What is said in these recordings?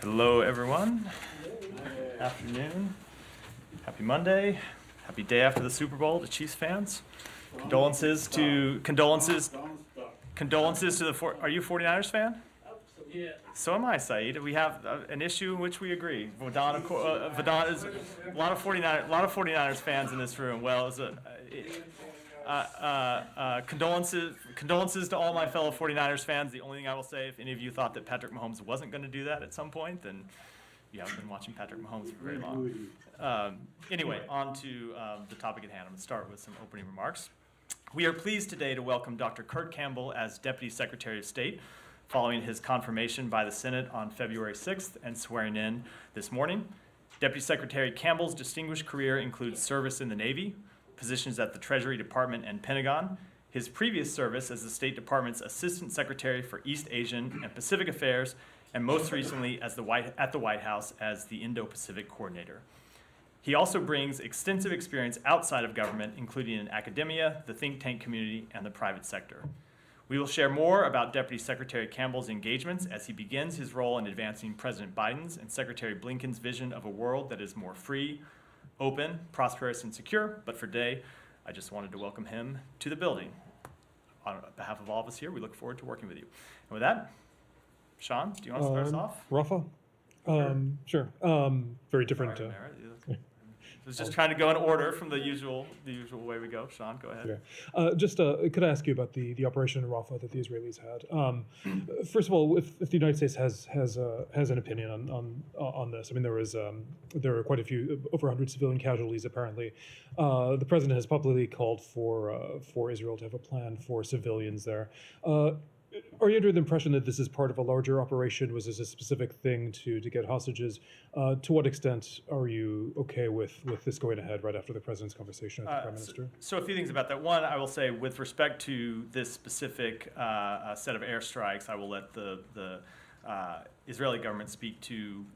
Hello, everyone. Afternoon. Happy Monday. Happy day after the Super Bowl to Chiefs fans. Condolences to the are you a 49ers fan? Yeah. So am I, Saeed. We have an issue in which we agree. Vadan is a lot of 49ers fans in this room. Well, condolences to all my fellow 49ers fans. The only thing I will say, if any of you thought that Patrick Mahomes wasn't going to do that at some point, then you haven't been watching Patrick Mahomes for very long. Anyway, on to the topic at hand. I'm going to start with some opening remarks. We are pleased today to welcome Dr. Kurt Campbell as Deputy Secretary of State, following his confirmation by the Senate on February 6th and swearing in this morning. Deputy Secretary Campbell's distinguished career includes service in the Navy, positions at the Treasury Department and Pentagon, his previous service as the State Department's Assistant Secretary for East Asian and Pacific Affairs, and most recently at the White House as the Indo-Pacific Coordinator. He also brings extensive experience outside of government, including in academia, the think tank community, and the private sector. We will share more about Deputy Secretary Campbell's engagements as he begins his role in advancing President Biden's and Secretary Blinken's vision of a world that is more free, open, prosperous, and secure. But for today, I just wanted to welcome him to the building. On behalf of all of us here, we look forward to working with you. And with that, Sean, do you want to start us off? Rafa? Sure. Very different. I was just trying to go in order from the usual way we go. Sean, go ahead. Yeah. Could I ask you about the operation in Rafah that the Israelis had? First of all, if the United States has an opinion on this, I mean, there were quite a few, over 100 civilian casualties apparently. The president has publicly called for Israel to have a plan for civilians there. Are you under the impression that this is part of a larger operation? Was this a specific thing to get hostages? To what extent are you okay with this going ahead right after the president's conversation with the prime minister? So a few things about that. One, I will say with respect to this specific set of airstrikes, I will let the Israeli government speak to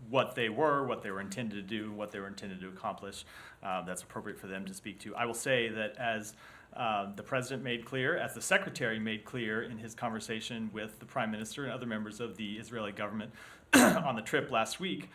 what they were intended to do, what they were intended to accomplish. That's appropriate for them to speak to. I will say that as the president made clear, as the secretary made clear in his conversation with the prime minister and other members of the Israeli government on the trip last week,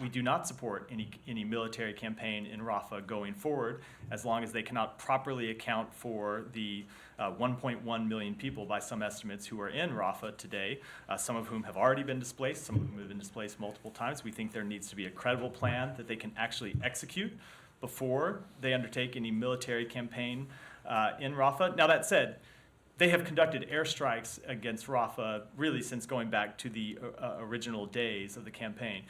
we do not support any military campaign in Rafah going forward as long as they cannot properly account for the 1.1 million people by some estimates who are in Rafah today, some of whom have already been displaced, some of whom have been displaced multiple times. We think there needs to be a credible plan that they can actually execute before they undertake any military campaign in Rafah. Now that said, they have conducted airstrikes against Rafah really since going back to the original days of the campaign.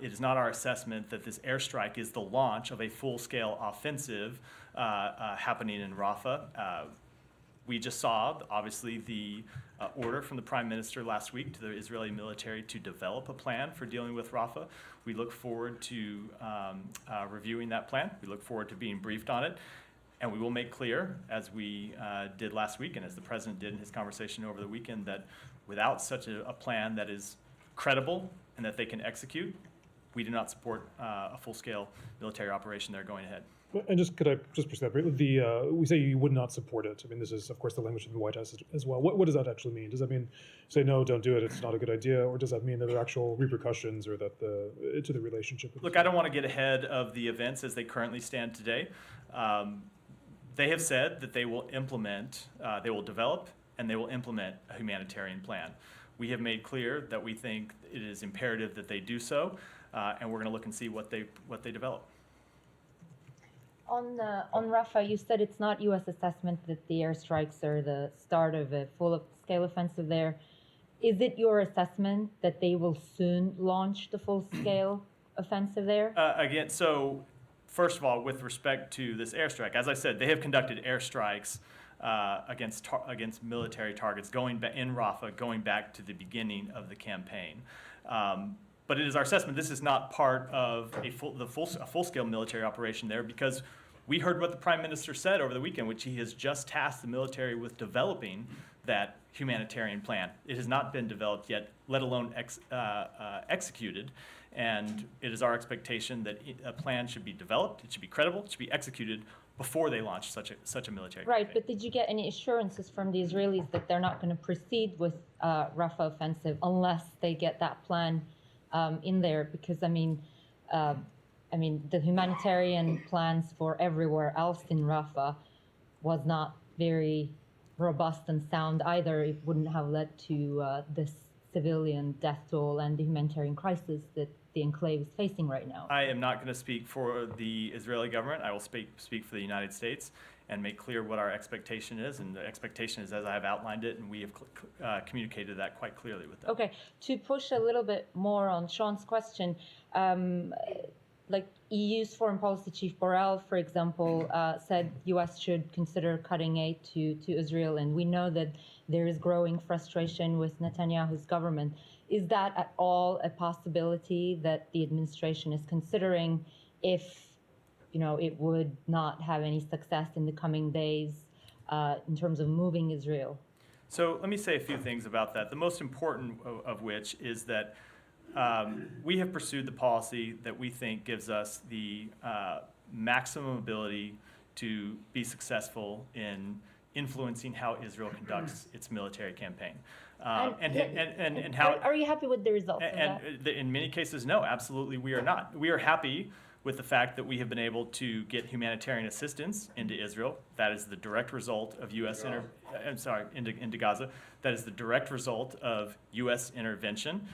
It is not our assessment that this airstrike is the launch of a full-scale offensive happening in Rafah. We just saw, obviously, the order from the prime minister last week to the Israeli military to develop a plan for dealing with Rafah. We look forward to reviewing that plan. We look forward to being briefed on it. And we will make clear, as we did last week and as the president did in his conversation over the weekend, that without such a plan that is credible and that they can execute, we do not support a full-scale military operation there going ahead. And could I just push that briefly? We say you would not support it. I mean, this is, of course, the language of the White House as well. What does that actually mean? Does that mean say no, don't do it, it's not a good idea, or does that mean that there are actual repercussions or that to the relationship? Look, I don't want to get ahead of the events as they currently stand today. They have said that they will implement, they will develop, and they will implement a humanitarian plan. We have made clear that we think it is imperative that they do so, and we're going to look and see what they develop. On Rafah, you said it's not U.S. assessment that the airstrikes are the start of a full-scale offensive there. Is it your assessment that they will soon launch the full-scale offensive there? Again, so first of all, with respect to this airstrike, as I said, they have conducted airstrikes against military targets in Rafah going back to the beginning of the campaign. But it is our assessment this is not part of a full-scale military operation there, because we heard what the prime minister said over the weekend, which he has just tasked the military with developing that humanitarian plan. It has not been developed yet, let alone executed. And it is our expectation that a plan should be developed, it should be credible, it should be executed before they launch such a military Right, campaign. but did you get any assurances from the Israelis that they're not going to proceed with Rafah offensive unless they get that plan in there, because the humanitarian plans for everywhere else in Rafah was not very robust and sound either. It wouldn't have led to this civilian death toll and the humanitarian crisis that the enclave is facing right now. I am not going to speak for the Israeli government. I will speak for the United States and make clear what our expectation is. And the expectation is as I have outlined it, and we have communicated that quite clearly with them. Okay, to push a little bit more on Sean's question, like EU's foreign policy chief Borrell, for example, said U.S. should consider cutting aid to Israel, and we know that there is growing frustration with Netanyahu's government. Is that at all a possibility that the administration is considering if, it would not have any success in the coming days in terms of moving Israel? So let me say a few things about that. The most important of which is that we have pursued the policy that we think gives us the maximum ability to be successful in influencing how Israel conducts its military campaign. And how are you happy with the results of that? In many cases, no, absolutely we are not. We are happy with the fact that we have been able to get humanitarian assistance into Israel. That is the direct result of into Gaza. That is the direct result of U.S. intervention.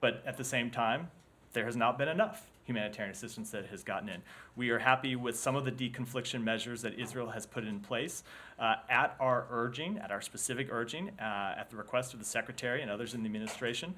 But at the same time, there has not been enough humanitarian assistance that has gotten in. We are happy with some of the deconfliction measures that Israel has put in place at our specific urging, at the request of the Secretary and others in the administration.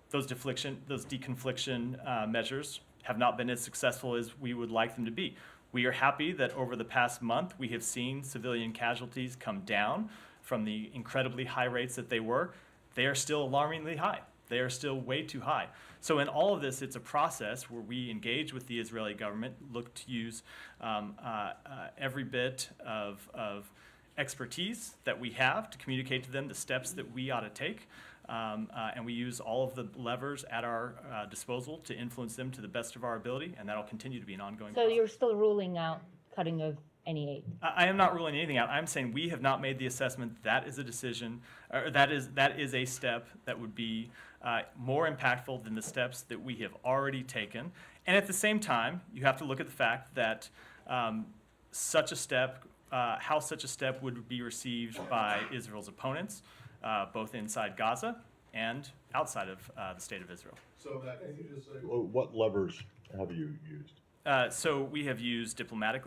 Those deconfliction measures have not been as successful as we would like them to be. We are happy that over the past month, we have seen civilian casualties come down from the incredibly high rates that they were. They are still alarmingly high. They are still way too high. So in all of this, it's a process where we engage with the Israeli government, look to use every bit of expertise that we have to communicate to them the steps that we ought to take. And we use all of the levers at our disposal to influence them to the best of our ability, and that'll continue to be an ongoing process. So you're still ruling out cutting of any aid? I am not ruling anything out. I'm saying we have not made the assessment that is a decision, or that is a step that would be more impactful than the steps that we have already taken. And at the same time, you have to look at the fact that such a step, how such a step would be received by Israel's opponents, both inside Gaza and outside of the state of Israel. So can you just say, what levers have you used? So we have used diplomatic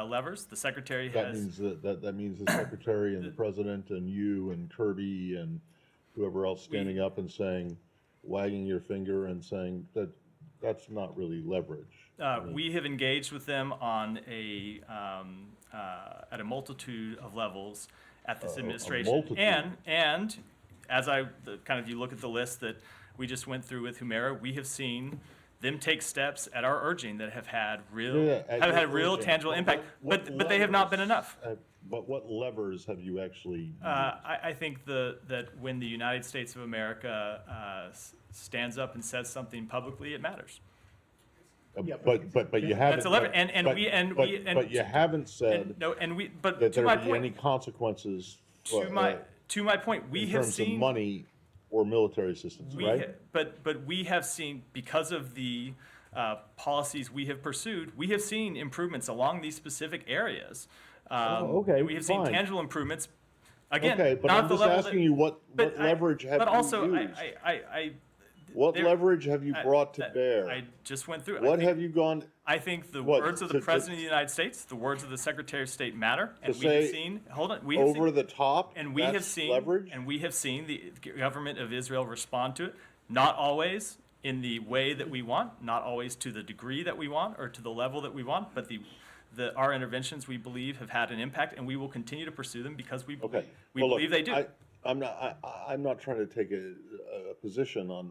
levers. The Secretary that means that means the Secretary and the President and you and Kirby and whoever else standing up and saying, wagging your finger and saying that that's not really leverage. We have engaged with them on at a multitude of levels at this administration, and as you look at the list that we just went through with Humera, we have seen them take steps at our urging that have had real tangible impact, but they have not been enough. But what levers have you actually used? I think that when the United States of America stands up and says something publicly, it matters. But you haven't. That's a lever, but you haven't said that there would be any consequences. To my point, we have seen in terms of money or military assistance, right? But we have seen, because of the policies we have pursued, we have seen improvements along these specific areas. Okay, we have seen tangible improvements. Again, okay, but not I'm the just level asking you what leverage have but you also, used? What leverage have you brought to bear? I just went through it. What have you gone? I think the words of the President of the United States, the words of the Secretary of State matter, and we have seen. Hold on, we have over seen, the top, and we have seen leverage? And we have seen the government of Israel respond to it. Not always in the way that we want, not always to the degree that we want or to the level that we want, but our interventions, we believe, have had an impact, and we will continue to pursue them because we believe they do. I'm not trying to take a position on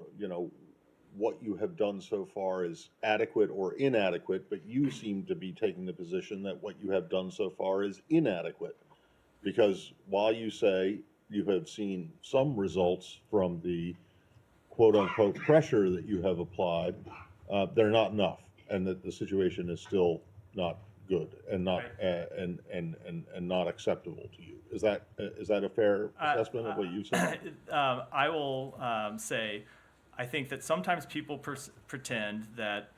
what you have done so far is adequate or inadequate, but you seem to be taking the position that what you have done so far is inadequate, because while you say you have seen some results from the quote-unquote pressure that you have applied, they're not enough, and that the situation is still not good and not and not acceptable to you. Is that a fair assessment of what you said? I will say I think that sometimes people pretend that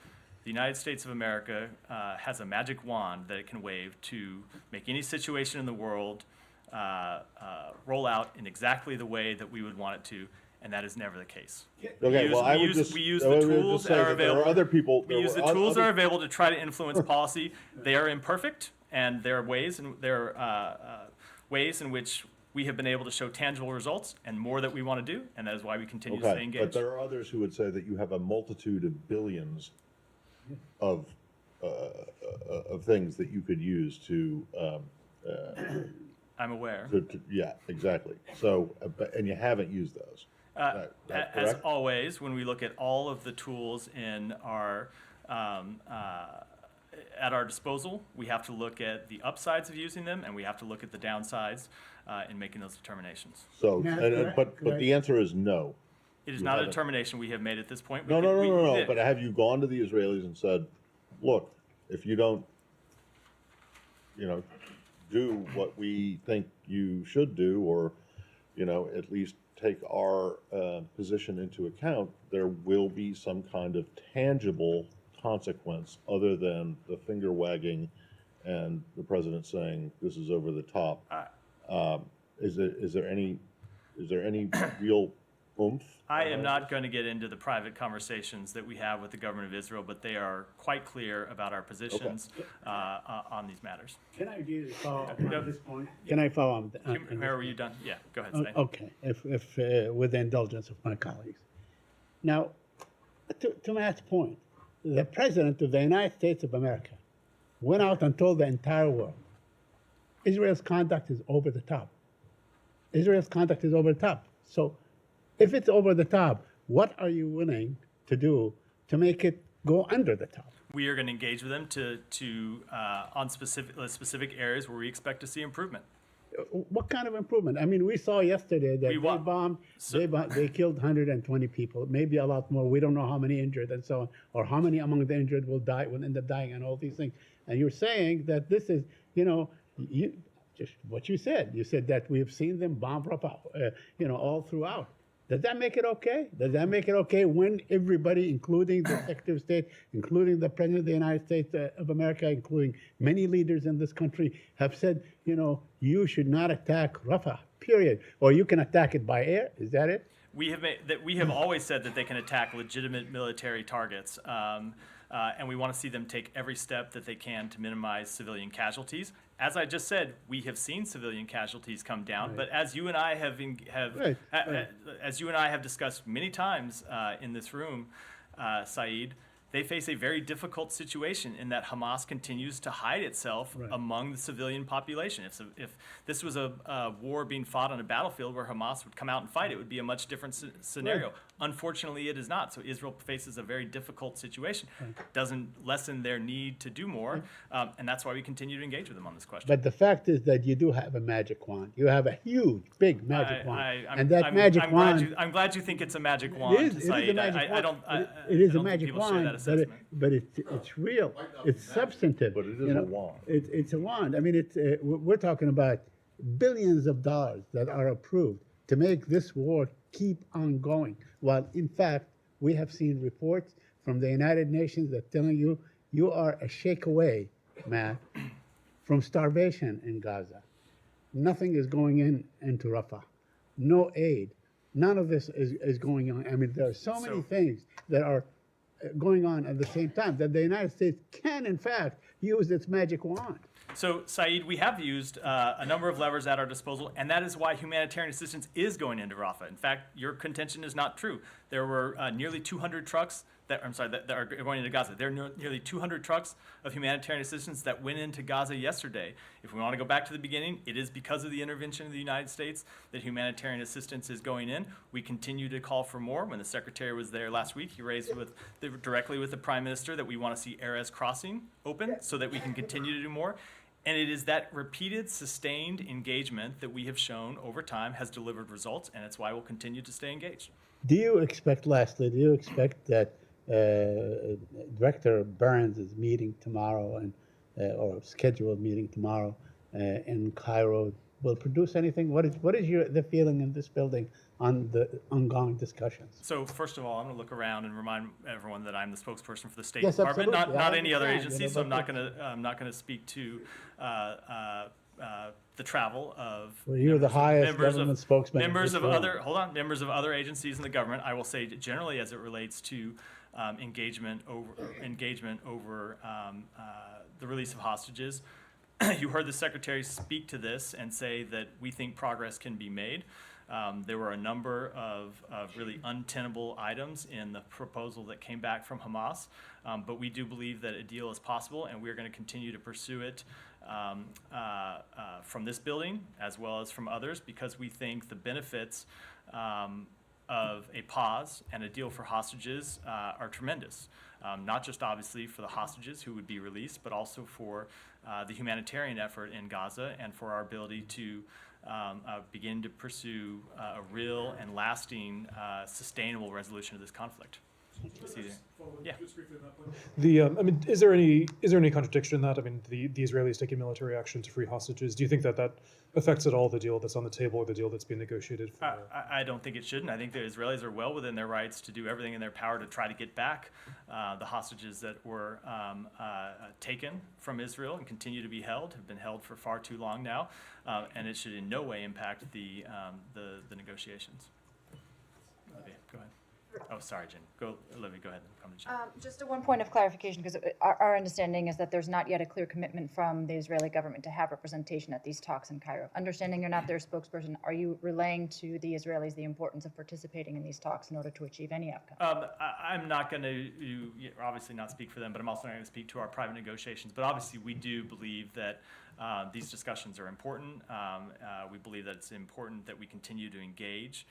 the United States of America has a magic wand that it can wave to make any situation in the world roll out in exactly the way that we would want it to, and that is never the case. Okay, well, I would just. We use I the would just tools say that are that there available. are other people. We there use the were tools that other- are available to try to influence policy. They are imperfect, and there are ways in which we have been able to show tangible results and more that we want to do, and that is why we continue to stay Okay, engaged. but there are others who would say that you have a multitude of billions of things that you could use to, I'm aware. yeah, exactly. So, and you haven't used those. That As correct? always, when we look at all of the tools in our at our disposal, we have to look at the upsides of using them, and we have to look at the downsides in making those determinations. So, Matt, but correct. the answer is no. It is You not a haven't. determination we have made at this point. No, but have you gone to the Israelis and said, look, if you don't, do what we think you should do, or, at least take our position into account, there will be some kind of tangible consequence other than the finger wagging and the president saying this is over the top. Is there any real oomph? I am not going to get into the private conversations that we have with the government of Israel, but they are quite clear about our positions on these matters. Can I really follow up No. on this point? Can I follow on? Mayor, were you done? Yeah, go ahead, Said. Okay, if with the indulgence of my colleagues. Now, to Matt's point, the President of the United States of America went out and told the entire world, Israel's conduct is over the top. Israel's conduct is over the top. So if it's over the top, what are you willing to do to make it go under the top? We are going to engage with them on specific areas where we expect to see improvement. What kind of improvement? I mean, we saw yesterday that they killed 120 people, maybe a lot more. We don't know how many injured and so on, or how many among the injured will end up dying and all these things. And you're saying that this is, just what you said. You said that we've seen them bomb Rafah, all throughout. Does that make it okay? Does that make it okay when everybody, including the Secretary of State, including the President of the United States of America, including many leaders in this country, have said, you should not attack Rafah, period. Or you can attack it by air? Is that it? We have always said that they can attack legitimate military targets, and we want to see them take every step that they can to minimize civilian casualties. As I just said, we have seen civilian casualties come down, but as you and I have discussed many times in this room, Saeed, they face a very difficult situation in that Hamas continues to hide itself among the civilian population. If this was a war being fought on a battlefield where Hamas would come out and fight, it would be a much different scenario. Right. Unfortunately, it is not. So Israel faces a very difficult situation. Doesn't lessen their need to do more, and that's why we continue to engage with them on this question. But the fact is that you do have a magic wand. You have a huge, big magic wand. I'm glad you think it's a magic wand, It is a Saeed. magic I wand. don't. It is I a don't think magic people share that wand, assessment. but it's real. It's substantive. But it is a wand. It's a wand. I mean, we're talking about billions of dollars that are approved to make this war keep on going. While in fact, we have seen reports from the United Nations that telling you are a shake away, Matt, from starvation in Gaza. Nothing is going into Rafah. No aid. None of this is going on. I mean, there are so many things that are going on at the same time that the United States can, in fact, use its magic wand. So, Saeed, we have used a number of levers at our disposal, and that is why humanitarian assistance is going into Rafah. In fact, your contention is not true. There were nearly 200 trucks that are going into Gaza. There are nearly 200 trucks of humanitarian assistance that went into Gaza yesterday. If we want to go back to the beginning, it is because of the intervention of the United States that humanitarian assistance is going in. We continue to call for more. When the Secretary was there last week, he raised directly with the Prime Minister that we want to see Erez Crossing open so that we can continue to do more. And it is that repeated, sustained engagement that we have shown over time has delivered results, and it's why we'll continue to stay engaged. Lastly, do you expect that Director Burns is meeting tomorrow or scheduled meeting tomorrow in Cairo will produce anything? What is the feeling in this building on the ongoing discussions? So first of all, I'm going to look around and remind everyone that I'm the spokesperson for the State Yes, Department, absolutely. not I any other understand, agency. you know, So I'm but not going to speak to the travel of Well, you're the highest members government spokesman in members this of room. members of other agencies in the government. I will say generally as it relates to engagement over the release of hostages. You heard the Secretary speak to this and say that we think progress can be made. There were a number of really untenable items in the proposal that came back from Hamas, but we do believe that a deal is possible, and we're going to continue to pursue it from this building as well as from others, because we think the benefits of a pause and a deal for hostages are tremendous. Not just obviously for the hostages who would be released, but also for the humanitarian effort in Gaza and for our ability to begin to pursue a real and lasting, sustainable resolution of this conflict. Yeah. I mean, is there any contradiction in that? I mean, the Israelis taking military action to free hostages. Do you think that affects at all the deal that's on the table or the deal that's being negotiated for? I don't think it shouldn't. I think the Israelis are well within their rights to do everything in their power to try to get back the hostages that were taken from Israel and continue to be held, have been held for far too long now, and it should in no way impact the negotiations. Olivia, go ahead. Oh, sorry, Jen. Olivia, go ahead. Come to Jen. Just one point of clarification, because our understanding is that there's not yet a clear commitment from the Israeli government to have representation at these talks in Cairo. Understanding you're not their spokesperson, are you relaying to the Israelis the importance of participating in these talks in order to achieve any outcome? I'm not going to obviously not speak for them, but I'm also not going to speak to our private negotiations. But obviously, we do believe that these discussions are important. We believe that it's important that we continue to engage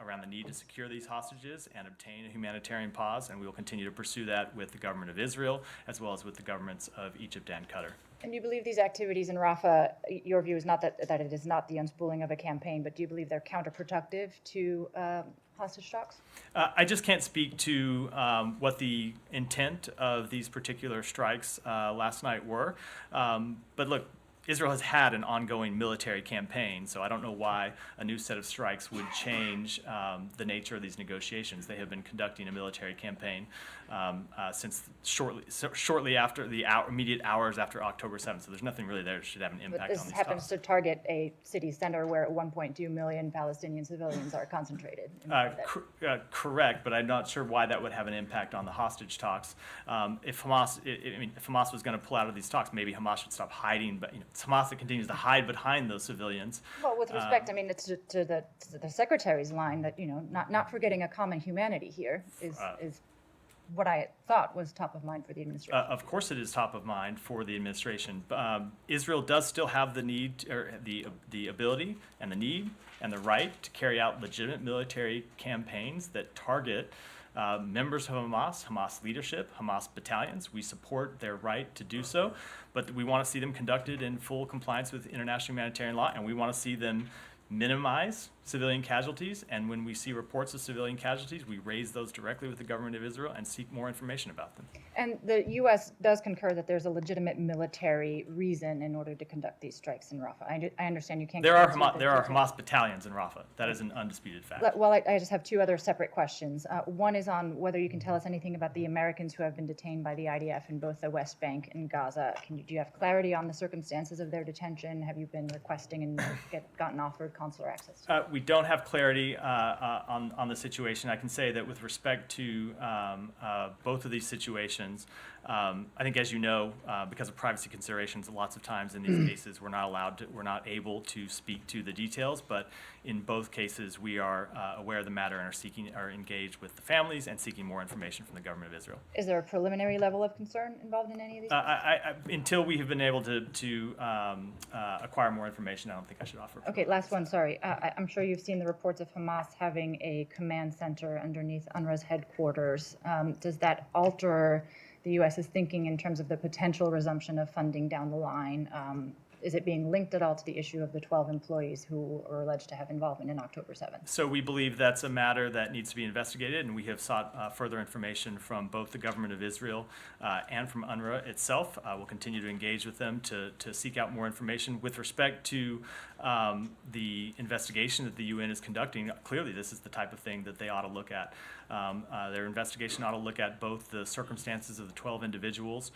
around the need to secure these hostages and obtain a humanitarian pause, and we will continue to pursue that with the government of Israel as well as with the governments of Egypt and Qatar. And you believe these activities in Rafah, your view is not that it is not the unspooling of a campaign, but do you believe they're counterproductive to hostage talks? I just can't speak to what the intent of these particular strikes last night were. But look, Israel has had an ongoing military campaign, so I don't know why a new set of strikes would change the nature of these negotiations. They have been conducting a military campaign since shortly after the immediate hours after October 7th, so there's nothing really there that should have an impact But on this these happens talks. to target a city center where 1.2 million Palestinian civilians are concentrated. Correct, but I'm not sure why that would have an impact on the hostage talks. If Hamas was going to pull out of these talks, maybe Hamas should stop hiding. But it's Hamas that continues to hide behind those civilians. Well, with respect, I mean, it's to the secretary's line that not forgetting a common humanity here is what I thought was top of mind for the administration. Of course, it is top of mind for the administration. Israel does still have the need, or the ability, and the need, and the right to carry out legitimate military campaigns that target members of Hamas, Hamas leadership, Hamas battalions. We support their right to do so, but we want to see them conducted in full compliance with international humanitarian law, and we want to see them minimize civilian casualties. And when we see reports of civilian casualties, we raise those directly with the government of Israel and seek more information about them. And the U.S. does concur that there's a legitimate military reason in order to conduct these strikes in Rafah. I understand you can't. There are Hamas battalions in Rafah. That is an undisputed fact. Well, I just have two other separate questions. One is on whether you can tell us anything about the Americans who have been detained by the IDF in both the West Bank and Gaza. Do you have clarity on the circumstances of their detention? Have you been requesting and gotten offered consular access? We don't have clarity on the situation. I can say that with respect to both of these situations, I think, as you know, because of privacy considerations, lots of times in these cases we're not able to speak to the details. But in both cases, we are aware of the matter and are engaged with the families and seeking more information from the government of Israel. Is there a preliminary level of concern involved in any of these? Until we have been able to acquire more information, I don't think I should offer. Okay, last one, sorry. I'm sure you've seen the reports of Hamas having a command center underneath UNRWA's headquarters. Does that alter the U.S.'s thinking in terms of the potential resumption of funding down the line is it being linked at all to the issue of the 12 employees who are alleged to have involvement in October 7th? So we believe that's a matter that needs to be investigated, and we have sought further information from both the government of Israel and from UNRWA itself. We'll continue to engage with them to seek out more information. With respect to the investigation that the UN is conducting, clearly this is the type of thing that they ought to look at. Their investigation ought to look at both the circumstances of the 12 individuals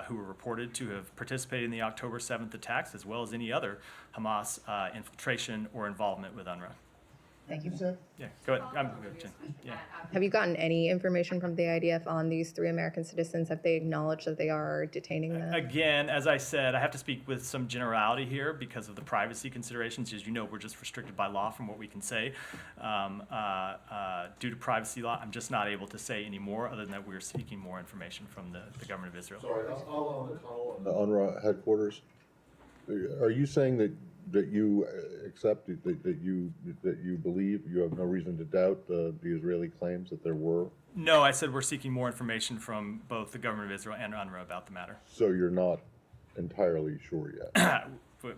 who were reported to have participated in the October 7th attacks, as well as any other Hamas infiltration or involvement with UNRWA. Thank you. Yeah, go ahead. I'm good, Jen. Yeah. Have you gotten any information from the IDF on these 3 American citizens? Have they acknowledged that they are detaining them? Again, as I said, I have to speak with some generality here because of the privacy considerations. As you know, we're just restricted by law from what we can say. Due to privacy law, I'm just not able to say any more other than that we're seeking more information from the government of Israel. Sorry, I'll on the call on the UNRWA headquarters. Are you saying that you accept, that you believe, you have no reason to doubt the Israeli claims that there were? No, I said we're seeking more information from both the government of Israel and UNRWA about the matter. So you're not entirely sure yet? But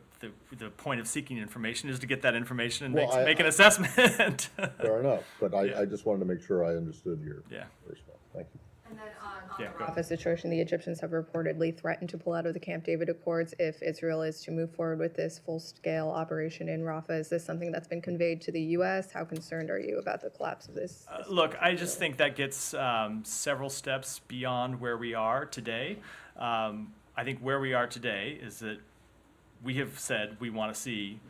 the point of seeking information is to get that information and Well, make an assessment. Fair enough, but Yeah. I just wanted to make sure I understood your Yeah. response. Thank you. And then on Yeah, the go ahead. Rafah situation, the Egyptians have reportedly threatened to pull out of the Camp David Accords if Israel is to move forward with this full-scale operation in Rafah. Is this something that's been conveyed to the U.S.? How concerned are you about the collapse of this? Look, I just think that gets several steps beyond where we are today. I think where we are today is that we have said we want to see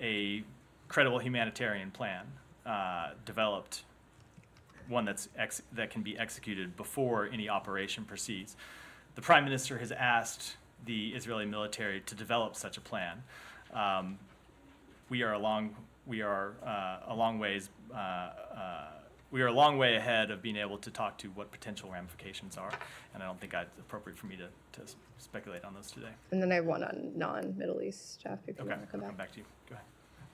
a credible humanitarian plan developed, one that can be executed before any operation proceeds. The Prime Minister has asked the Israeli military to develop such a plan. We are a long way ahead of being able to talk to what potential ramifications are, and I don't think it's appropriate for me to speculate on those today. And then I have one on non-Middle East stuff, if you Okay, want to come I'll back. come back to you. Go ahead.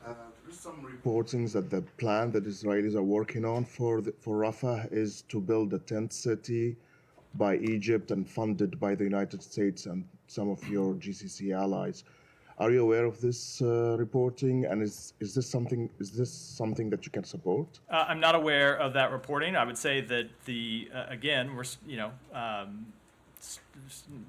There is some reportings that the plan that Israelis are working on for Rafah is to build a tent city by Egypt and funded by the United States and some of your GCC allies. Are you aware of this reporting? And is this something that you can support? I'm not aware of that reporting. I would say that again, we're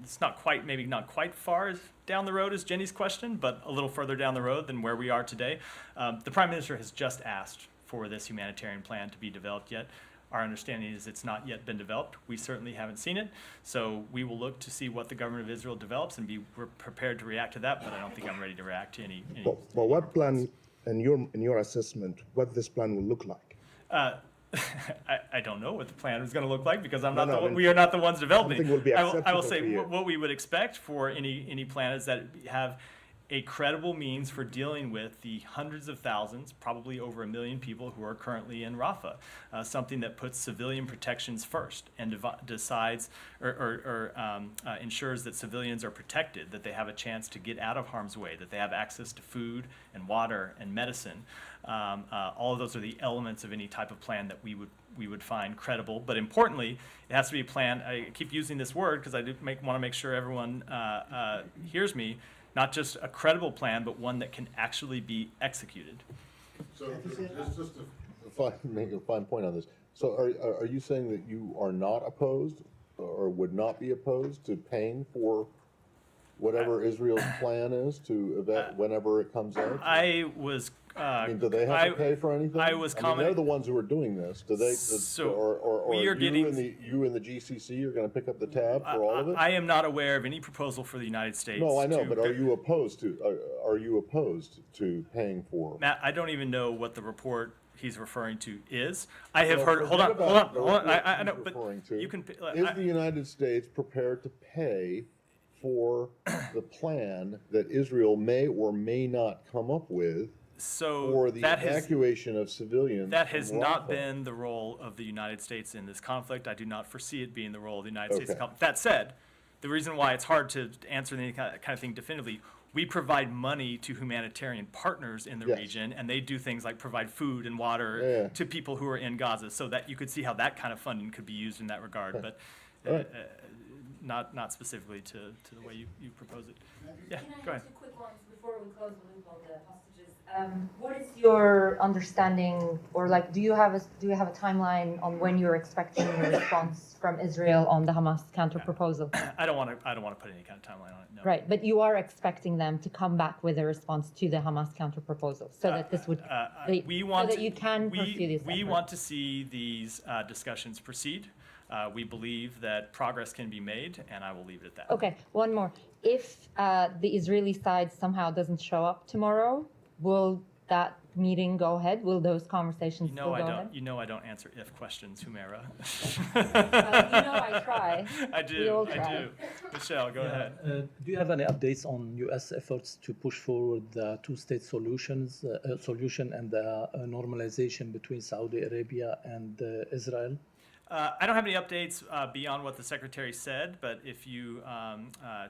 it's not quite, maybe not quite far down the road as Jenny's question, but a little further down the road than where we are today. The Prime Minister has just asked for this humanitarian plan to be developed yet. Our understanding is it's not yet been developed. We certainly haven't seen it. So we will look to see what the government of Israel develops and we're prepared to react to that, but I don't think I'm ready to react to any. Well, what plan, in your assessment, what this plan will look like? I don't know what the plan is going to look like because We we are not the ones developing. something will be I will acceptable say to you. what we would expect for any plan is that it have a credible means for dealing with the hundreds of thousands, probably over 1 million people who are currently in Rafah. Something that puts civilian protections first and decides or ensures that civilians are protected, that they have a chance to get out of harm's way, that they have access to food and water and medicine. All of those are the elements of any type of plan that we would find credible. But importantly, it has to be a plan. I keep using this word because I want to make sure everyone hears me. Not just a credible plan, but one that can actually be executed. So just to make a fine point on this. So are you saying that you are not opposed or would not be opposed to paying for whatever Israel's plan is to whenever it comes out? I was. I mean, do they have to pay for anything? I was commenting. They're the ones who are doing this. Do they? So or we are getting. You and the GCC are going to pick up the tab for all of it? I am not aware of any proposal for the United States. No, I know, but are you opposed to paying for? Matt, I don't even know what the report he's referring to is. I have heard. Forget about Hold on. what I know, he's but referring to. you can. Is the United States prepared to pay for the plan that Israel may or may not come up with for the evacuation of civilians? That has from not Rafah? been the role of the United States in this conflict. I do not foresee it being the role of the United States in Okay. conflict. That said, the reason why it's hard to answer any kind of thing definitively, we provide money to humanitarian partners in the Yes. region, and they do things like provide food and water Yeah. to people who are in Gaza, so that you could see how that kind of funding could be used in that regard. But All right. not specifically to the way you propose it. Yeah, go ahead. Two quick ones before we close the loop on the hostages. What is your understanding, or like, do you have a timeline on when you're expecting a response from Israel on the Hamas counter proposal? I don't want to put any kind of timeline on it. No. Right, but you are expecting them to come back with a response to the Hamas counter proposal, so that this would so that you can pursue these. We want to see these discussions proceed. We believe that progress can be made, and I will leave it at that. Okay, one more. If the Israeli side somehow doesn't show up tomorrow, will that meeting go ahead? Will those conversations still go ahead? You know I don't answer if questions, Humaira. I try. I do. We all I try. do. Michelle, go ahead. Do you have any updates on U.S. efforts to push forward the two-state solution and the normalization between Saudi Arabia and Israel? I don't have any updates beyond what the Secretary said, but if you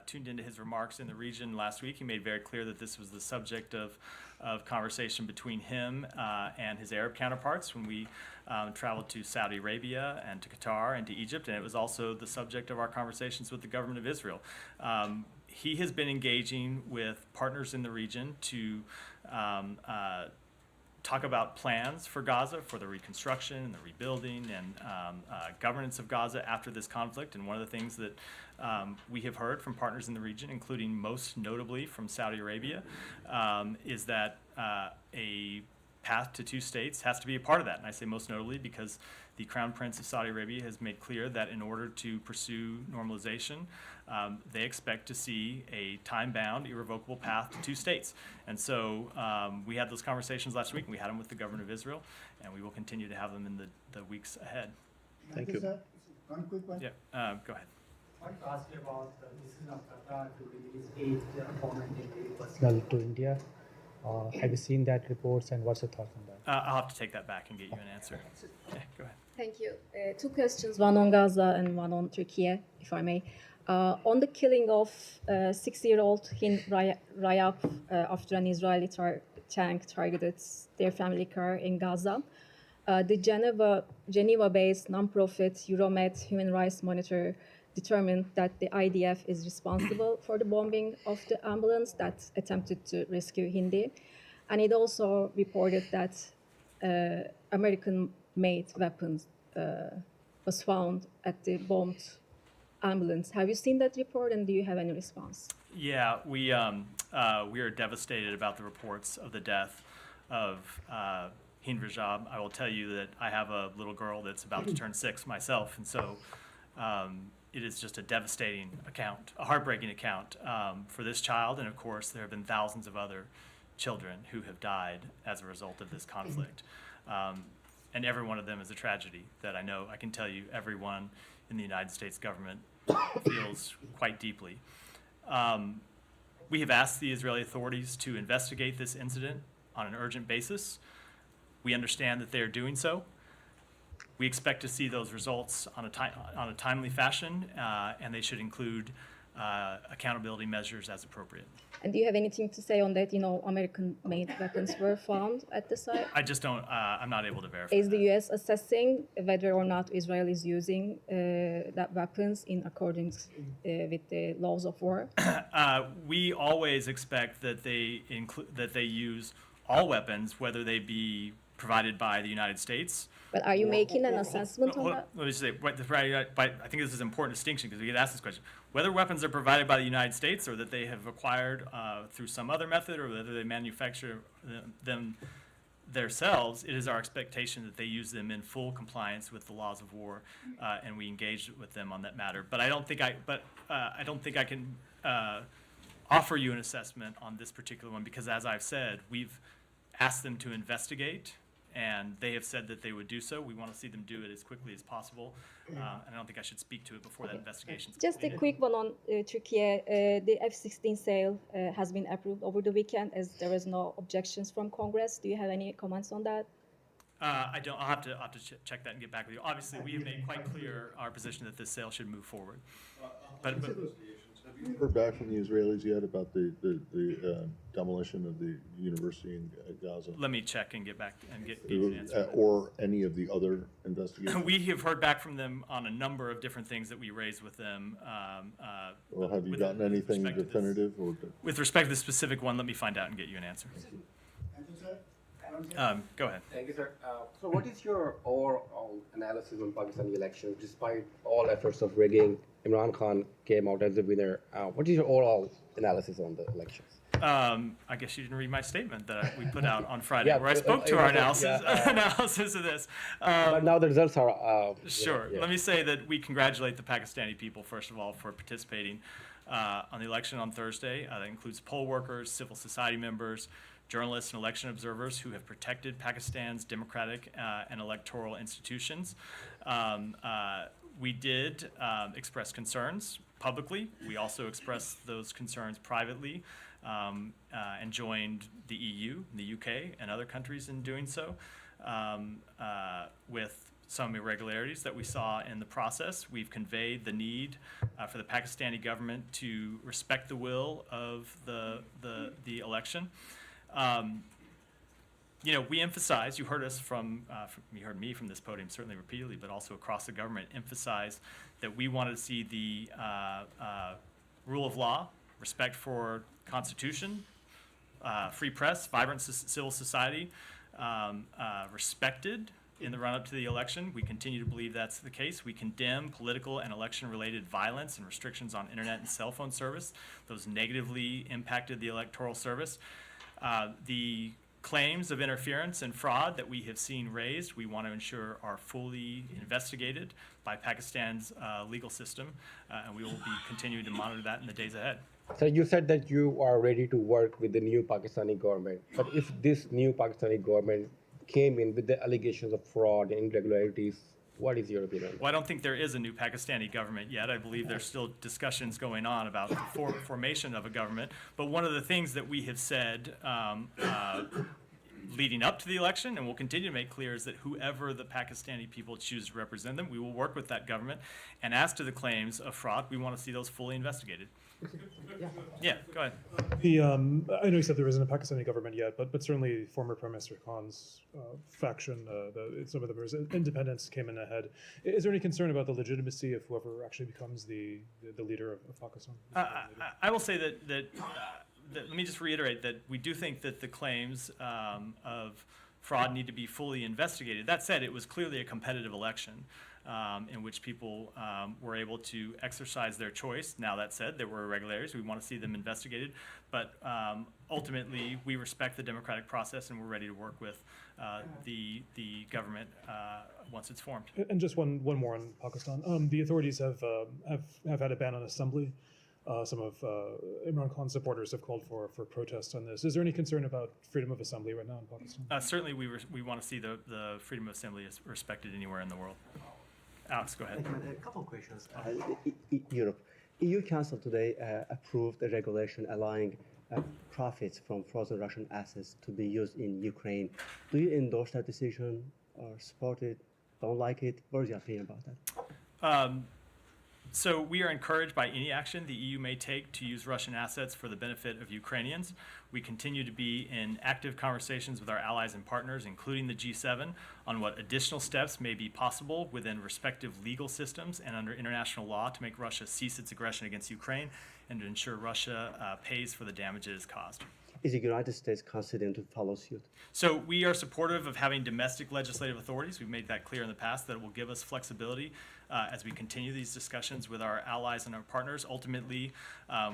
tuned into his remarks in the region last week, he made very clear that this was the subject of conversation between him and his Arab counterparts when we traveled to Saudi Arabia and to Qatar and to Egypt, and it was also the subject of our conversations with the government of Israel. He has been engaging with partners in the region to talk about plans for Gaza, for the reconstruction and the rebuilding and governance of Gaza after this conflict. And one of the things that we have heard from partners in the region, including most notably from Saudi Arabia, is that a path to two states has to be a part of that. And I say most notably because the Crown Prince of Saudi Arabia has made clear that in order to pursue normalization, they expect to see a time-bound, irrevocable path to two states. And so we had those conversations last week, and we had them with the government of Israel, and we will continue to have them in the weeks ahead. Thank you. One quick one. Yeah, go ahead. I want to ask you about the decision of Qatar to release 8 foreign personnel to India. Have you seen that reports, and what's your thoughts on that? I'll have to take that back and get you an answer. Yeah, go ahead. Thank you. Two questions, one on Gaza and one on Turkey, if I may. On the killing of 6-year-old Hind Rayab after an Israeli tank targeted their family car in Gaza, the Geneva-based nonprofit Euromed Human Rights Monitor determined that the IDF is responsible for the bombing of the ambulance that attempted to rescue Hindi. And it also reported that American-made weapons was found at the bombed ambulance. Have you seen that report, and do you have any response? Yeah, we are devastated about the reports of the death of Hind Rajab. I will tell you that I have a little girl that's about to turn 6 myself, and so it is just a devastating account, a heartbreaking account for this child, and of course there have been thousands of other children who have died as a result of this conflict. And every one of them is a tragedy that I know, I can tell you, everyone in the United States government feels quite deeply. We have asked the Israeli authorities to investigate this incident on an urgent basis. We understand that they are doing so. We expect to see those results on a timely fashion, and they should include accountability measures as appropriate. And do you have anything to say on that? You know, American-made weapons were found at the site. I just don't. I'm not able to verify. Is the U.S. assessing whether or not Israel is using that weapons in accordance with the laws of war? We always expect that they use all weapons, whether they be provided by the United States. But are you making an assessment on that? Let me just say, I think this is an important distinction because we get asked this question. Whether weapons are provided by the United States or that they have acquired through some other method or whether they manufacture them themselves, it is our expectation that they use them in full compliance with the laws of war, and we engage with them on that matter. But I don't think I can offer you an assessment on this particular one because, as I've said, we've asked them to investigate, and they have said that they would do so. We want to see them do it as quickly as possible, and I don't think I should speak to it before that investigation is Just a quick one on Turkey. The F-16 sale has been approved over the weekend as there was no objections from Congress. Do you have any comments on that? I don't. I'll have to check that and get back with you. Obviously, we have made quite clear our position that this sale should move forward. But negotiations Have you heard back from the Israelis yet about the demolition of the university in Gaza? Let me check and get back and get you an answer. Or any of the other investigations? We have heard back from them on a number of different things that we raised with them. Well, have you with gotten anything respect to this. definitive? Or With respect to the specific one, let me find out and get you an answer. Go ahead. Thank you, sir. So what is your overall analysis on Pakistani elections? Despite all efforts of rigging, Imran Khan came out as the winner. What is your overall analysis on the elections? I guess you didn't read my statement that we put out on Friday, Yeah, where I spoke to our analysis, yeah, analysis of this. But now the results are... Sure. yeah. Let me say that we congratulate the Pakistani people, first of all, for participating on the election on Thursday. That includes poll workers, civil society members, journalists, and election observers who have protected Pakistan's democratic and electoral institutions. We did express concerns publicly. We also expressed those concerns privately and joined the EU, the UK, and other countries in doing so with some irregularities that we saw in the process. We've conveyed the need for the Pakistani government to respect the will of the election. You know, we emphasize, you heard us you heard me from this podium certainly repeatedly, but also across the government, emphasize that we wanted to see the rule of law, respect for Constitution, free press, vibrant civil society respected in the run-up to the election. We continue to believe that's the case. We condemn political and election-related violence and restrictions on internet and cell phone service. Those negatively impacted the electoral service. The claims of interference and fraud that we have seen raised, we want to ensure are fully investigated by Pakistan's legal system, and we will be continuing to monitor that in the days ahead. So you said that you are ready to work with the new Pakistani government. But if this new Pakistani government came in with the allegations of fraud and irregularities, what is your opinion? Well, I don't think there is a new Pakistani government yet. I believe there's still discussions going on about the formation of a government. But one of the things that we have said leading up to the election, and we'll continue to make clear, is that whoever the Pakistani people choose to represent them, we will work with that government. And as to the claims of fraud, we want to see those fully investigated. Yeah, go ahead. I know you said there isn't a Pakistani government yet, but certainly former Prime Minister Khan's faction, some of them are independents, came in ahead. Is there any concern about the legitimacy of whoever actually becomes the leader of Pakistan? I will say that let me just reiterate that we do think that the claims of fraud need to be fully investigated. That said, it was clearly a competitive election in which people were able to exercise their choice. Now, that said, there were irregularities. We want to see them investigated. But ultimately, we respect the democratic process, and we're ready to work with the government once it's formed. And just one more on Pakistan. The authorities have had a ban on assembly. Some of Imran Khan's supporters have called for protests on this. Is there any concern about freedom of assembly right now in Pakistan? Certainly, we want to see the freedom of assembly is respected anywhere in the world. Alex, go ahead. A couple of questions. Europe. EU Council today approved a regulation allowing profits from frozen Russian assets to be used in Ukraine. Do you endorse that decision or support it, don't like it? What is your opinion about that? So we are encouraged by any action the EU may take to use Russian assets for the benefit of Ukrainians. We continue to be in active conversations with our allies and partners, including the G7, on what additional steps may be possible within respective legal systems and under international law to make Russia cease its aggression against Ukraine and to ensure Russia pays for the damage it has caused. Is the United States considering to follow suit? So we are supportive of having domestic legislative authorities. We've made that clear in the past that it will give us flexibility as we continue these discussions with our allies and our partners. Ultimately,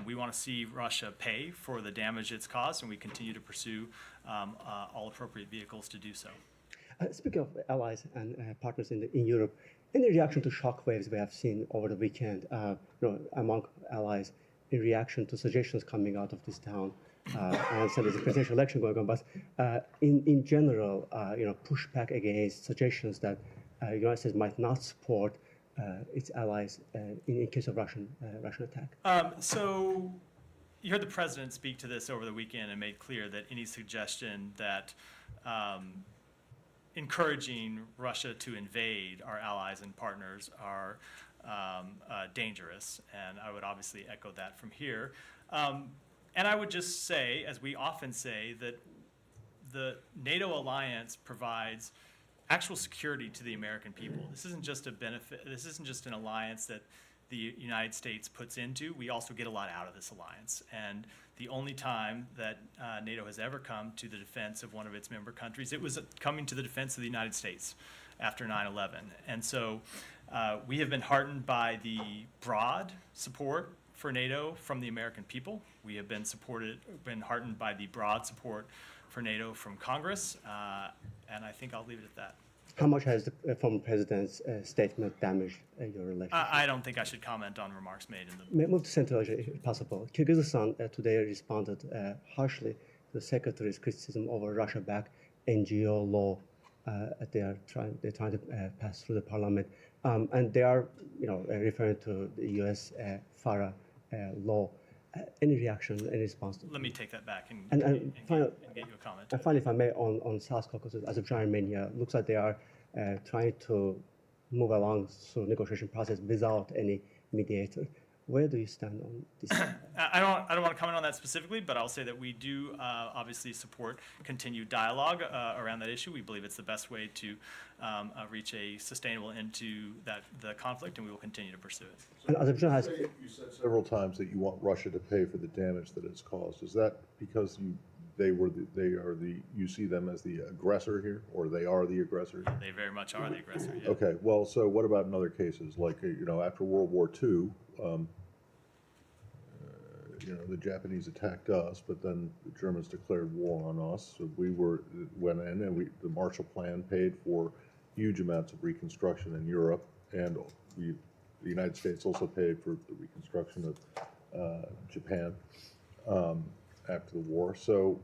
we want to see Russia pay for the damage it's caused, and we continue to pursue all appropriate vehicles to do so. Speaking of allies and partners in Europe, any reaction to shockwaves we have seen over the weekend among allies in reaction to suggestions coming out of this town? And so there's a presidential election going on, but in general, pushback against suggestions that the United States might not support its allies in case of Russian attack. So you heard the president speak to this over the weekend and made clear that any suggestion that encouraging Russia to invade our allies and partners are dangerous, and I would obviously echo that from here. And I would just say, as we often say, that the NATO alliance provides actual security to the American people. This isn't just a benefit. This isn't just an alliance that the United States puts into. We also get a lot out of this alliance. And the only time that NATO has ever come to the defense of one of its member countries, it was coming to the defense of the United States after 9/11. And so we have been heartened by the broad support for NATO from the American people. We have been heartened by the broad support for NATO from Congress, and I think I'll leave it at that. How much has the former president's statement damaged your relationship? I don't think I should comment on remarks made in the... Move to Central Asia, if possible. Kyrgyzstan today responded harshly to the secretary's criticism over Russia-backed NGO law they're trying to pass through the parliament, and they are, referring to the U.S. FARA law. Any reaction, any response? Let me take that back and get you a comment. And finally, if I may, on South Caucasus, Azerbaijan, Armenia, looks like they are trying to move along through negotiation process without any mediator. Where do you stand on this? I don't want to comment on that specifically, but I'll say that we do obviously support continued dialogue around that issue. We believe it's the best way to reach a sustainable end to the conflict, and we will continue to pursue it. And Azerbaijan has... You said several times that you want Russia to pay for the damage that it's caused. Is that because you see them as the aggressor here, or they are the aggressor? They very much are the aggressor. Yeah. Okay. Well, so what about in other cases, like after World War II? The Japanese attacked us, but then the Germans declared war on us. So we went in, and the Marshall Plan paid for huge amounts of reconstruction in Europe, and the United States also paid for the reconstruction of Japan after the war. So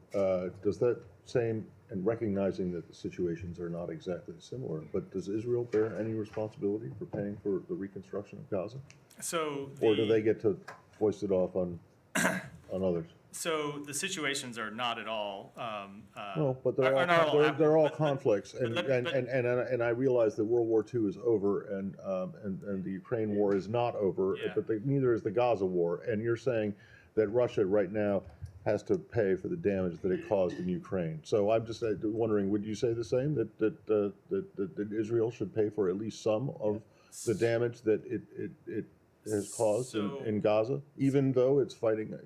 does that same, and recognizing that the situations are not exactly similar, but does Israel bear any responsibility for paying for the reconstruction of Gaza? Or do they get to foist it off on others? So the situations are not at all. Well, but they're all conflicts, and I realize that World War II is over, and the Ukraine war is not over, but neither is the Gaza war. And you're saying that Russia right now has to pay for the damage that it caused in Ukraine. So I'm just wondering, would you say the same, that Israel should pay for at least some of the damage that it has caused in Gaza, even though it's fighting,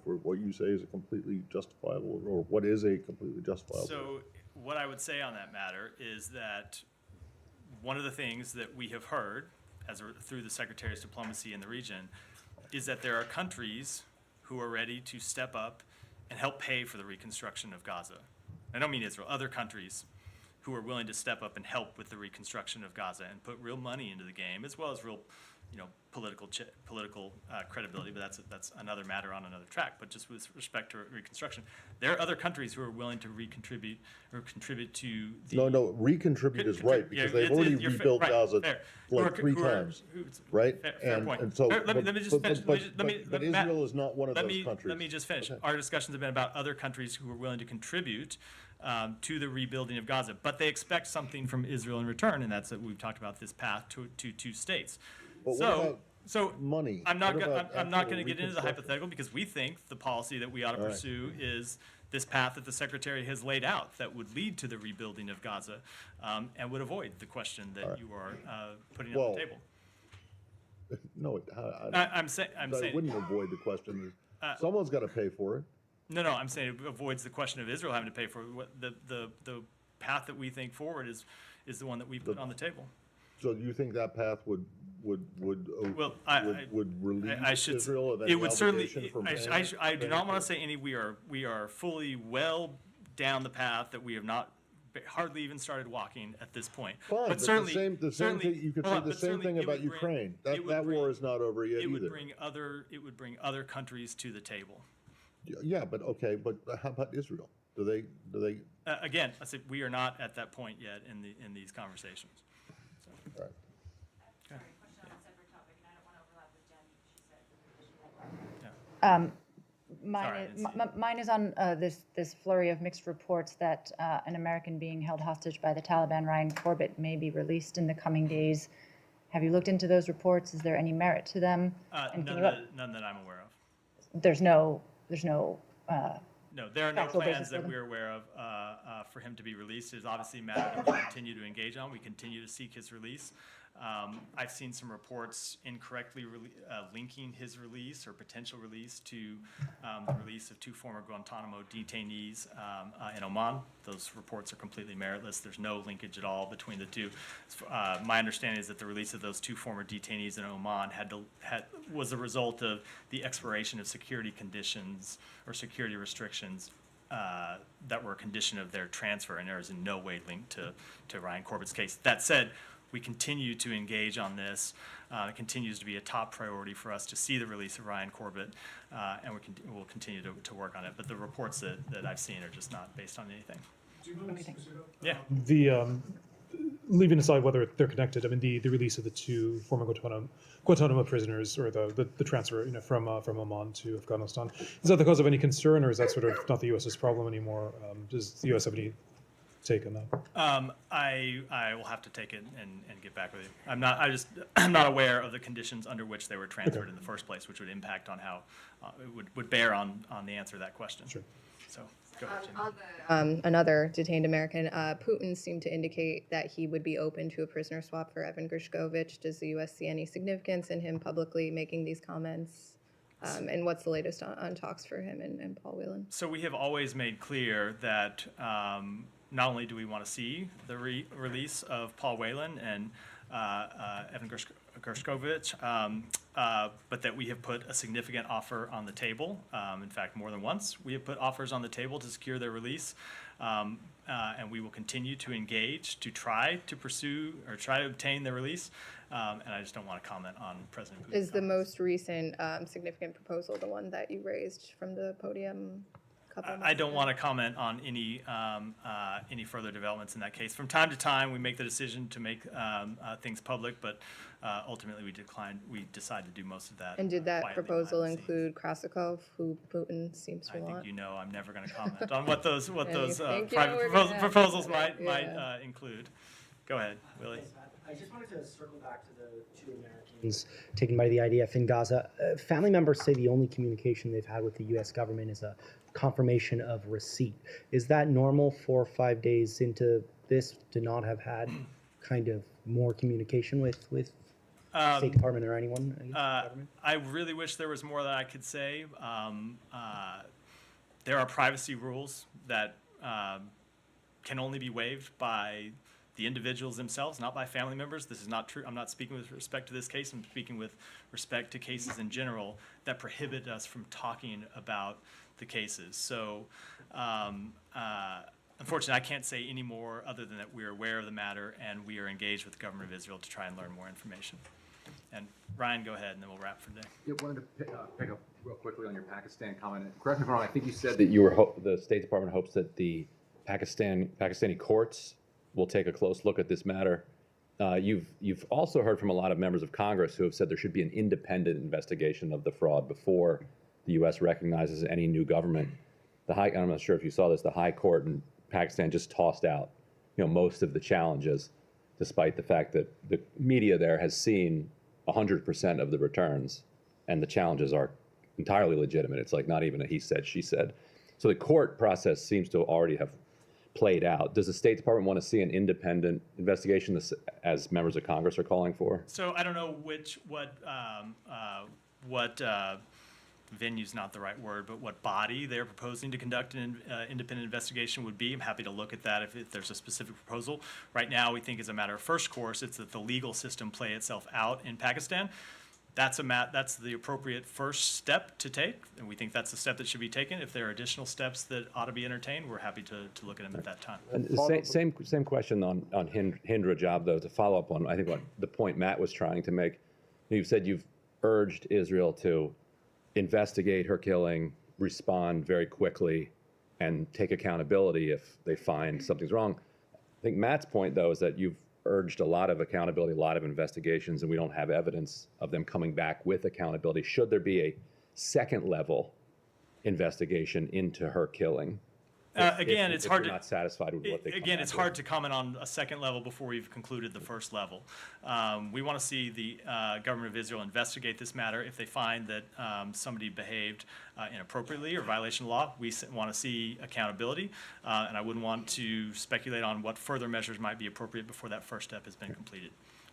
for what you say is a completely justifiable, or what is a completely justifiable? So what I would say on that matter is that one of the things that we have heard through the Secretary's diplomacy in the region is that there are countries who are ready to step up and help pay for the reconstruction of Gaza. I don't mean Israel, other countries who are willing to step up and help with the reconstruction of Gaza and put real money into the game, as well as real, political credibility. But that's another matter on another track. But just with respect to reconstruction, there are other countries who are willing to contribute to the... No, recontribute is right, because they've already rebuilt Gaza like three times, right? Fair point. And so, let me just finish. But Israel is not one of those countries. Let me just finish. Okay. Our discussions have been about other countries who are willing to contribute to the rebuilding of Gaza, but they expect something from Israel in return, and that's that we've talked about this path to two states. But what about money? I'm not going to get into the hypothetical, because we think the policy that we ought to pursue is this path that the Secretary has laid out that would lead to the rebuilding of Gaza, and would avoid the question that you are putting on the table. No, I'm saying it wouldn't avoid the question. Someone's got to pay for it. No, I'm saying it avoids the question of Israel having to pay for it. The path that we think forward is the one that we put on the table. So you think that path would release Israel of any it would certainly. from I do not want to say any. We are fully well down the path that we have not hardly even started walking at this point. Fine, but certainly, the same thing. You could say the same thing about Ukraine. That war is not over yet either. It would bring other countries to the table. Yeah, but okay. But how about Israel? Do they? Again, I said we are not at that point yet in these conversations. So. All right. Mine is on this flurry of mixed reports that an American being held hostage by the Taliban, Ryan Corbett, may be released in the coming days. Have you looked into those reports? Is there any merit to them? None that I'm aware of. There's no. No, there are no factual plans basis for that them? we're aware of for him to be released. It is obviously a matter that we continue to engage on. We continue to seek his release. I've seen some reports incorrectly linking his release or potential release to the release of 2 former Guantanamo detainees in Oman. Those reports are completely meritless. There's no linkage at all between the two. My understanding is that the release of those 2 former detainees in Oman was a result of the expiration of security conditions or security restrictions that were a condition of their transfer, and there is in no way linked to Ryan Corbett's case. That said, we continue to engage on this. It continues to be a top priority for us to see the release of Ryan Corbett, and we'll continue to work on it. But the reports that I've seen are just not based on anything. Do you know specific? Yeah. The leaving aside whether they're connected, I mean the release of the 2 former Guantanamo prisoners, or the transfer from Oman to Afghanistan, is that the cause of any concern, or is that sort of not the U.S.'s problem anymore? Does the U.S. have any take on that? I will have to take it and get back with you. I'm not aware of the conditions under which they were transferred in the first place, which would impact on how it would bear on the answer to that question. Sure. So go ahead, Jimmy. Another detained American, Putin seemed to indicate that he would be open to a prisoner swap for Evan Gershkovich. Does the U.S. see any significance in him publicly making these comments? And what's the latest on talks for him and Paul Whelan? So we have always made clear that not only do we want to see the release of Paul Whelan and Evan Gershkovich, but that we have put a significant offer on the table. In fact, more than once, we have put offers on the table to secure their release. And we will continue to engage to try to pursue or try to obtain their release. And I just don't want to comment on President Putin's Is the most recent significant proposal the one that you raised from the podium? I don't want to comment on any further developments in that case. From time to time, we make the decision to make things public, but ultimately we decide to do most of that. And did that proposal include Krasikov, who Putin seems to want? I think you know I'm never going to comment on what those private proposals might include. Go ahead, Willie. I just wanted to circle back to the 2 Americans taken by the IDF in Gaza. Family members say the only communication they've had with the U.S. government is a confirmation of receipt. Is that normal 4 or 5 days into this to not have had kind of more communication with State Department or anyone? I really wish there was more that I could say. There are privacy rules that can only be waived by the individuals themselves, not by family members. This is not true. I'm not speaking with respect to this case. I'm speaking with respect to cases in general that prohibit us from talking about the cases. So unfortunately, I can't say any more other than that we're aware of the matter and we are engaged with the government of Israel to try and learn more information. And Ryan, go ahead, and then we'll wrap for today. Yeah, wanted to pick up real quickly on your Pakistan comment. Correct me if I'm wrong. I think you said that the State Department hopes that the Pakistani courts will take a close look at this matter. You've also heard from a lot of members of Congress who have said there should be an independent investigation of the fraud before the U.S. recognizes any new government. I'm not sure if you saw this. The High Court in Pakistan just tossed out, most of the challenges, despite the fact that the media there has seen 100% of the returns, and the challenges are entirely legitimate. It's like not even a he said, she said. So the court process seems to already have played out. Does the State Department want to see an independent investigation, as members of Congress are calling for? So I don't know what venue's not the right word, but what body they're proposing to conduct an independent investigation would be. I'm happy to look at that if there's a specific proposal. Right now, we think as a matter of first course, it's that the legal system play itself out in Pakistan. That's the appropriate first step to take, and we think that's the step that should be taken. If there are additional steps that ought to be entertained, we're happy to look at them at that time. And same question on Hindra job, though, to follow up on, I think, what the point Matt was trying to make. You've said you've urged Israel to investigate her killing, respond very quickly, and take accountability if they find something's wrong. I think Matt's point, though, is that you've urged a lot of accountability, a lot of investigations, and we don't have evidence of them coming back with accountability. Should there be a second level investigation into her killing. Again, it's hard if to. you're not satisfied with what they come Again, back it's with. hard to comment on a second level before we've concluded the first level. We want to see the government of Israel investigate this matter. If they find that somebody behaved inappropriately or violation of law, we want to see accountability. And I wouldn't want to speculate on what further measures might be appropriate before that first step has been completed.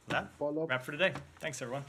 With that, wrap for today. Thanks, everyone.